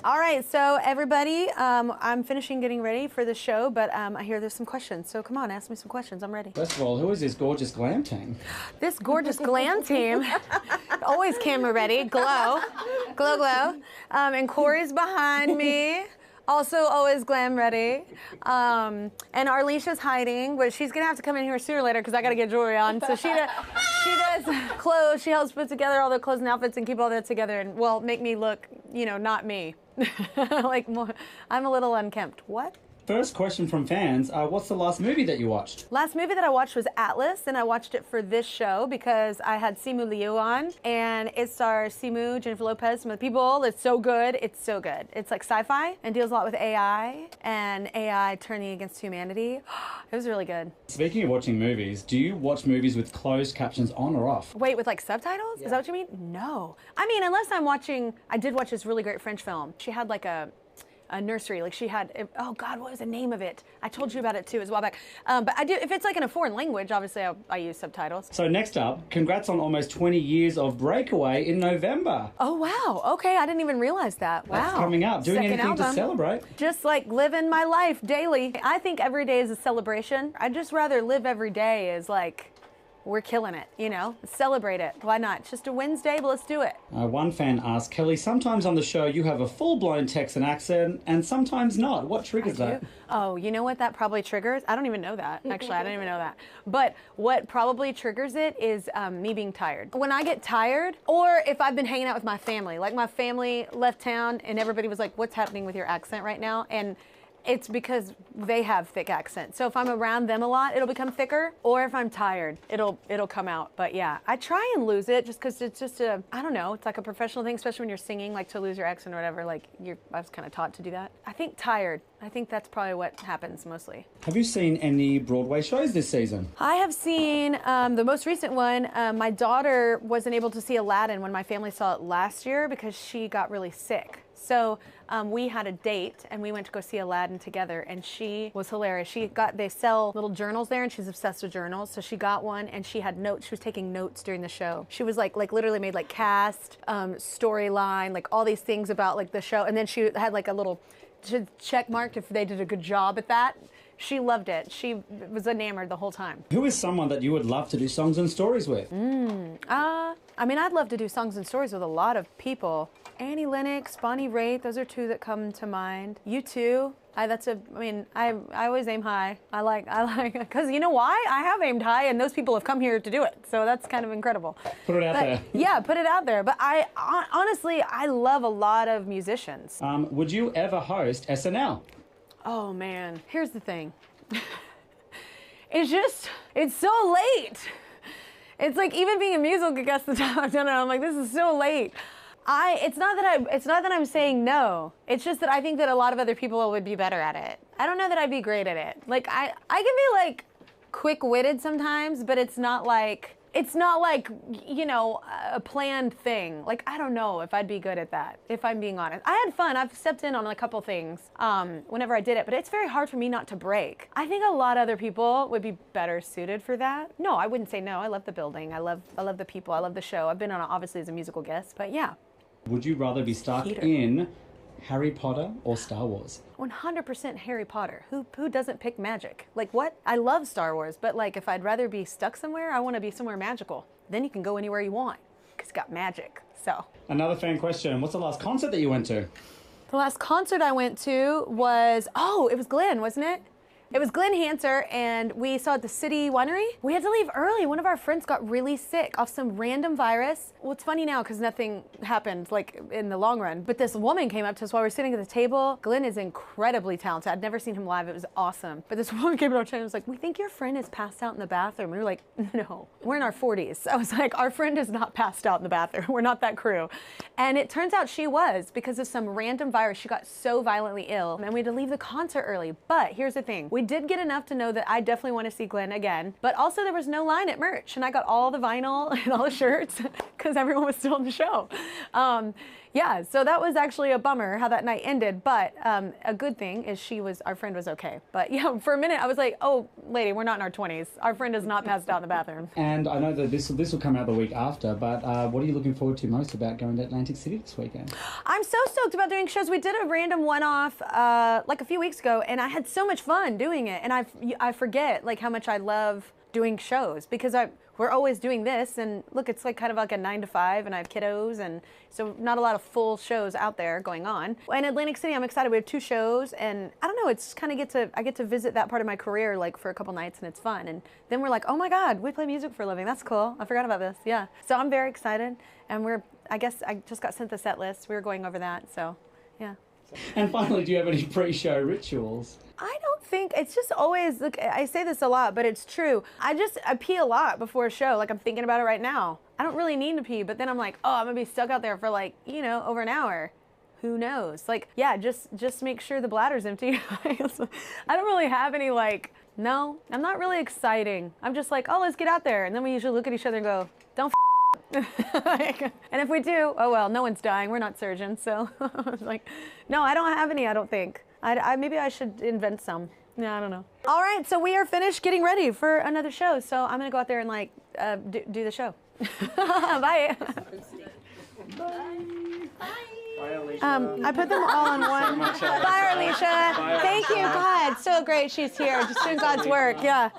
All right, so everybody, I'm finishing getting ready for the show, but I hear there's some questions. So come on, ask me some questions. I'm ready. First of all, who is this gorgeous glam team? This gorgeous glam team, always camera ready, glow. And Corey's behind me. Also always glam ready. And Arlisha's hiding, but she's gonna have to come in here sooner or later because I gotta get jewelry on. So she does clothes. She helps put together all the clothes and outfits and keep all that together and, well, make me look, you know, not me. Like, more, I'm a little unkempt. What? First question from fans, what's the last movie that you watched? Last movie that I watched was Atlas, and I watched it for this show because I had Simu Liu on, and it stars Simu, Jennifer Lopez, some of the people. It's so good. It's so good. It's like sci-fi and deals a lot with AI and AI turning against humanity. It was really good. Speaking of watching movies, do you watch movies with closed captions on or off? Wait, with like subtitles? Yeah. Is that what you mean? No. I mean, unless I'm watching, I did watch this really great French film. She had like a nursery, like she had, oh God, what was the name of it? I told you about it too, it was a while back. But I do, if it's like in a foreign language, obviously I use subtitles. So next up, congrats on almost 20 years of Breakaway in November. Oh wow, okay, I didn't even realize that. Wow. That's coming up. Doing Second anything album. to celebrate? Just like living my life daily. I think every day is a celebration. I'd just rather live every day as like, we're killing it, you know? Celebrate it. Why not? It's just a Wednesday, but let's do it. One fan asked, Kelly, sometimes on the show you have a full-blown Texan accent and sometimes not. What triggers that? Oh, you know what that probably triggers? I don't even know that. Actually, I don't even know that. But what probably triggers it is me being tired. When I get tired, or if I've been hanging out with my family, like my family left town and everybody was like, what's happening with your accent right now? And it's because they have thick accents. So if I'm around them a lot, it'll become thicker. Or if I'm tired, it'll come out. But yeah, I try and lose it just because it's just a, I don't know, it's like a professional thing, especially when you're singing, like to lose your accent or whatever. Like I was kind of taught to do that. I think tired. I think that's probably what happens mostly. Have you seen any Broadway shows this season? I have seen the most recent one. My daughter wasn't they see Aladdin when my family saw it last year because she got really sick. So we had a date and we went to go see Aladdin together, and she was hilarious. They sell little journals there and she's obsessed with journals. So she got one and she had notes. She was taking notes during the show. She was like literally made like cast, storyline, like all these things about like the show. And then she had like a little check marked if they did a good job at that. She loved it. She was enamored the whole time. Who is someone that you would love to do songs and stories with? I mean, I'd love to do songs and stories with a lot of people. Annie Lennox, Bonnie Raitt, those are two that come to mind. You too. I always aim high. I like, because you know why? I have aimed high and those people have come here to do it. So that's kind of incredible. Put it out there. Yeah, put it out there. But honestly, I love a lot of musicians. Would you ever host SNL? Oh man, here's the thing. It's so late. It's like even being a musical guest the time I've done it, I'm like, this is so late. It's not that I'm saying no. It's just that I think that a lot of other people would be better at it. I don't know that I'd be great at it. Like I can be like quick-witted sometimes, but it's not like, you know, a planned thing. Like, I don't know if I'd be good at that, if I'm being honest. I had fun. I've stepped in on a couple things whenever I did it, but it's very hard for me not to break. I think a lot of other people would be better suited for that. No, I wouldn't say no. I love the building. I love the people. I love the show. I've been on it obviously as a musical guest, but yeah. Would you rather be stuck in Harry Potter or Star Wars? 100% Harry Potter. Who doesn't pick magic? Like what? I love Star Wars, but like if I'd rather be stuck somewhere, I want to be somewhere magical. Then you can go anywhere you want because it's got magic. So. Another fan question. What's the last concert that you went to? The last concert I went to was, it was Glenn, wasn't it? It was Glenn Hanser, and we saw it at the City Winery. We had to leave early. One of our friends got really sick off some random virus. Well, it's funny now because nothing happened like in the long run, but this woman came up to us while we were sitting at the table. Glenn is incredibly talented. I'd never seen him live. It was awesome. But this woman came up to us and was like, we think your friend is passed out in the bathroom. We were like, no, we're in our 40s. I was like, our friend is not passed out in the bathroom. We're not that crew. And it turns out she was because of some random virus. She got so violently ill and we had to leave the concert early. But here's the thing. We did get enough to know that I definitely want to see Glenn again, but also there was no line at merch and I got all the vinyl and all the shirts because everyone was still in the show. Yeah, so that was actually a bummer how that night ended, but a good thing is our friend was okay. But yeah, for a minute I was like, oh, lady, we're not in our 20s. Our friend is not passed out in the bathroom. And I know that this will come out the week after, but what are you looking forward to most about going to Atlantic City this weekend? I'm so stoked about doing shows. We did a random one-off like a few weeks ago, and I had so much fun doing it. And I forget like how much I love doing shows because we're always doing this, and look, it's like kind of like a 9 to 5, and I have kiddos, and so not a lot of full shows out there going on. In Atlantic City, I'm excited. We have 2 shows, and I don't know, it's kind of I get to visit that part of my career like for a couple nights, and it's fun. And then we're like, oh my God, we play music for a living. That's cool. I forgot about this. Yeah. So I'm very excited, and I guess I just got sent the set list. We were going over that, so yeah. And finally, do you have any pre-show rituals? I don't think, it's just always, look, I say this a lot, but it's true. I pee a lot before a show. Like, I'm thinking about it right now. I don't really need to pee, but then I'm like, oh, I'm gonna be stuck out there for like, over an hour. Who knows? Like, yeah, just make sure the bladder's empty. I don't really have any no, I'm not really exciting. I'm just like, oh, let's get out there. And then we usually look at each other and go, don't and if we do, oh well, no one's dying. We're not surgeons, so like, no, I don't have any. I don't think. Maybe I should invent some. Yeah, I don't know. All right, so we are finished getting ready for another show. So I'm gonna go out there and do the show. Bye. Bye, Alicia. I put them all on one. Bye, Alicia. Thank you, God. So great she's here, just doing God's work. Yeah.